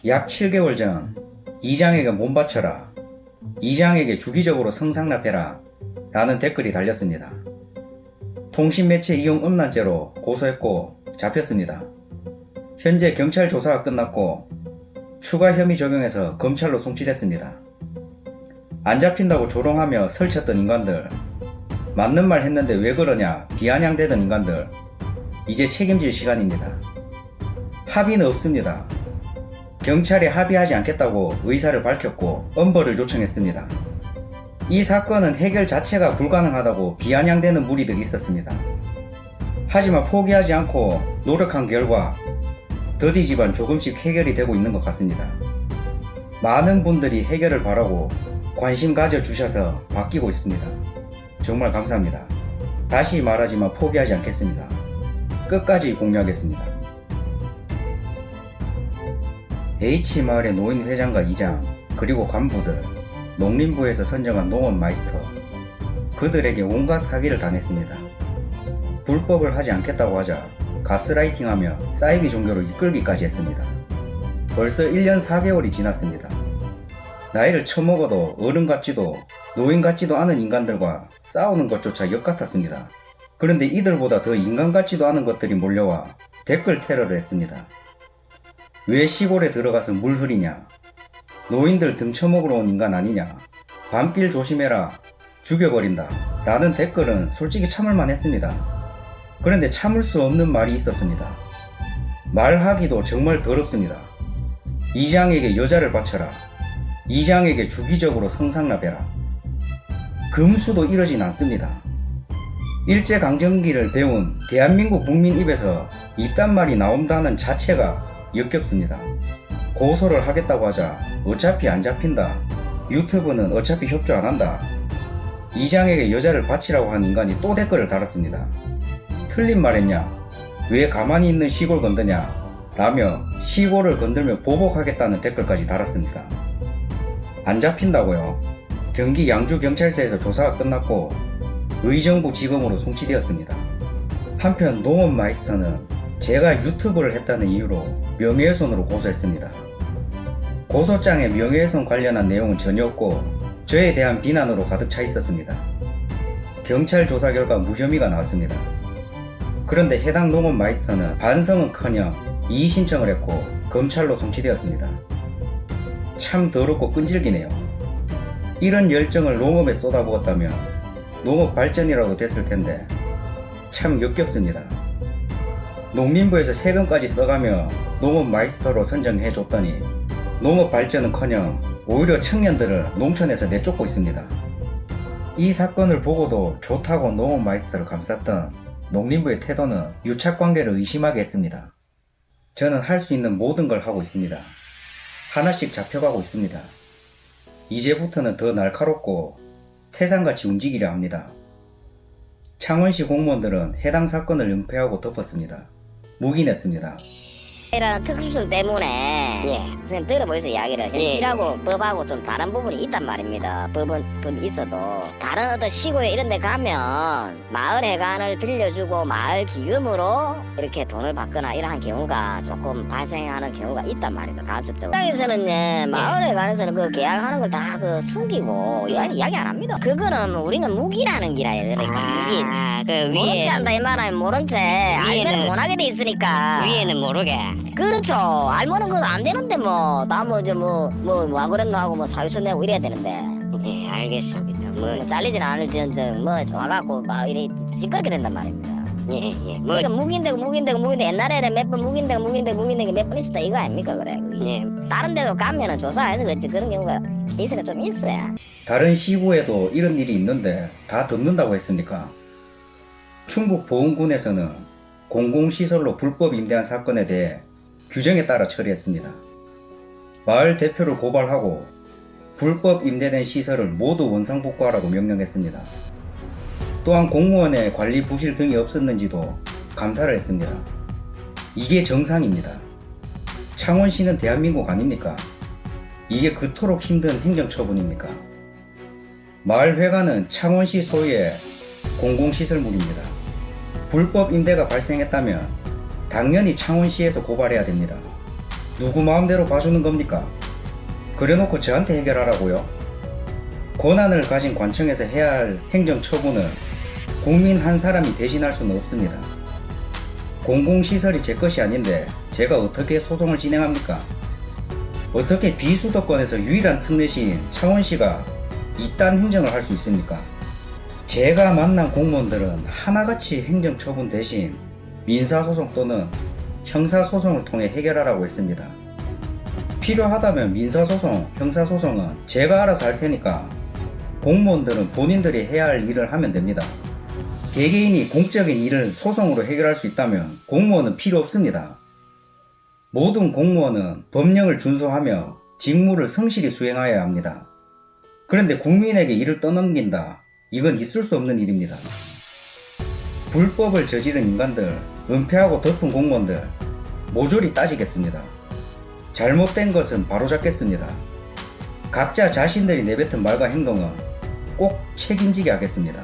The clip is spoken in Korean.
약 7개월 전 이장에게 몸 바쳐라, 이장에게 주기적으로 성상납해라 라는 댓글이 달렸습니다. 통신매체 이용 음란죄로 고소했고 잡혔습니다. 현재 경찰 조사가 끝났고 추가 혐의 적용해서 검찰로 송치됐습니다. 안 잡힌다고 조롱하며 설쳤던 인간들, 맞는 말 했는데 왜 그러냐 비아냥대던 인간들, 이제 책임질 시간입니다. 합의는 없습니다. 경찰에 합의하지 않겠다고 의사를 밝혔고 엄벌을 요청했습니다. 이 사건은 해결 자체가 불가능하다고 비아냥대는 무리들이 있었습니다. 하지만 포기하지 않고 노력한 결과 더디 집안 조금씩 해결이 되고 있는 것 같습니다. 많은 분들이 해결을 바라고 관심 가져주셔서 바뀌고 있습니다. 정말 감사합니다. 다시 말하지만 포기하지 않겠습니다. 끝까지 공유하겠습니다. H마을의 노인회장과 이장 그리고 간부들, 농림부에서 선정한 농업 마이스터, 그들에게 온갖 사기를 당했습니다. 불법을 하지 않겠다고 하자 가스라이팅하며 사이비 종교로 이끌기까지 했습니다. 벌써 1년 4개월이 지났습니다. 나이를 처먹어도 어른 같지도 노인 같지도 않은 인간들과 싸우는 것조차 역같았습니다. 그런데 이들보다 더 인간 같지도 않은 것들이 몰려와 댓글 테러를 했습니다. 왜 시골에 들어가서 물 흐리냐, 노인들 등쳐먹으러 온 인간 아니냐, 밤길 조심해라, 죽여버린다 라는 댓글은 솔직히 참을만 했습니다. 그런데 참을 수 없는 말이 있었습니다. 말하기도 정말 더럽습니다. 이장에게 여자를 바쳐라, 이장에게 주기적으로 성상납해라. 금수도 이러진 않습니다. 일제강점기를 배운 대한민국 국민 입에서 이딴 말이 나온다는 자체가 역겹습니다. 고소를 하겠다고 하자 어차피 안 잡힌다, 유튜브는 어차피 협조 안 한다, 이장에게 여자를 바치라고 한 인간이 또 댓글을 달았습니다. 틀린 말했냐, 왜 가만히 있는 시골 건드냐 라며 시골을 건들며 보복하겠다는 댓글까지 달았습니다. 안 잡힌다고요? 경기 양주경찰서에서 조사가 끝났고 의정부지검으로 송치되었습니다. 한편 농업마이스터는 제가 유튜브를 했다는 이유로 명예훼손으로 고소했습니다. 고소장에 명예훼손 관련한 내용은 전혀 없고 저에 대한 비난으로 가득 차 있었습니다. 경찰 조사 결과 무혐의가 나왔습니다. 그런데 해당 농업마이스터는 반성은커녕 이의 신청을 했고 검찰로 송치되었습니다. 참 더럽고 끈질기네요. 이런 열정을 농업에 쏟아부었다면 농업 발전이라도 됐을 텐데 참 역겹습니다. 농림부에서 세금까지 써가며 농업 마이스터로 선정해줬더니 농업 발전은커녕 오히려 청년들을 농촌에서 내쫓고 있습니다. 이 사건을 보고도 좋다고 농업 마이스터를 감쌌던 농림부의 태도는 유착관계를 의심하게 했습니다. 저는 할 수 있는 모든 걸 하고 있습니다. 하나씩 잡혀가고 있습니다. 이제부터는 더 날카롭고 태산같이 움직이려 합니다. 창원시 공무원들은 해당 사건을 은폐하고 덮었습니다. 묵인했습니다. 라는 특수성 때문에 선생님 들어보셔서 이야기를 현실하고 법하고 좀 다른 부분이 있단 말입니다. 법은 있어도 다른 어떤 시골에 이런 데 가면 마을 회관을 빌려주고 마을 기금으로 이렇게 돈을 받거나 이러한 경우가 조금 발생하는 경우가 있단 말입니다. 간섭적으로. 땅에서는 마을 회관에서는 그 계약하는 걸 다 숨기고 이야기 안 합니다. 그거는 우리는 무기라는 기라요. 그러니까 무기. 그 위에 한다 이 말하면 모른 채 알면 못하게 돼 있으니까 위에는 모르게. 그렇죠. 알면은 그거 안 되는데 뭐 그랬노 하고 뭐 사유서 내고 이래야 되는데. 네, 알겠습니다. 뭐 잘리진 않을지언정 뭐 좋아갖고 막 이래 시끄럽게 된단 말입니다. 예. 뭐 무긴되고 옛날에는 몇 번 무긴되고 몇 번 있었다 이거 아닙니까 그래. 예. 다른 데도 가면은 조사해서 그렇지 그런 경우가 케이스가 좀 있어야. 다른 시구에도 이런 일이 있는데 다 덮는다고 했습니까? 충북 보은군에서는 공공시설로 불법 임대한 사건에 대해 규정에 따라 처리했습니다. 마을 대표를 고발하고 불법 임대된 시설을 모두 원상복구하라고 명령했습니다. 또한 공무원의 관리 부실 등이 없었는지도 감사를 했습니다. 이게 정상입니다. 창원시는 대한민국 아닙니까? 이게 그토록 힘든 행정처분입니까? 마을회관은 창원시 소유의 공공시설물입니다. 불법 임대가 발생했다면 당연히 창원시에서 고발해야 됩니다. 누구 마음대로 봐주는 겁니까? 그래놓고 저한테 해결하라고요? 권한을 가진 관청에서 해야 할 행정처분을 국민 한 사람이 대신할 수는 없습니다. 공공시설이 제 것이 아닌데 제가 어떻게 소송을 진행합니까? 어떻게 비수도권에서 유일한 특례시인 창원시가 이딴 행정을 할 수 있습니까? 제가 만난 공무원들은 하나같이 행정처분 대신 민사소송 또는 형사소송을 통해 해결하라고 했습니다. 필요하다면 민사소송, 형사소송은 제가 알아서 할 테니까 공무원들은 본인들이 해야 할 일을 하면 됩니다. 개개인이 공적인 일을 소송으로 해결할 수 있다면 공무원은 필요 없습니다. 모든 공무원은 법령을 준수하며 직무를 성실히 수행하여야 합니다. 그런데 국민에게 일을 떠넘긴다. 이건 있을 수 없는 일입니다. 불법을 저지른 인간들, 은폐하고 덮은 공무원들 모조리 따지겠습니다. 잘못된 것은 바로잡겠습니다. 각자 자신들이 내뱉은 말과 행동은 꼭 책임지게 하겠습니다.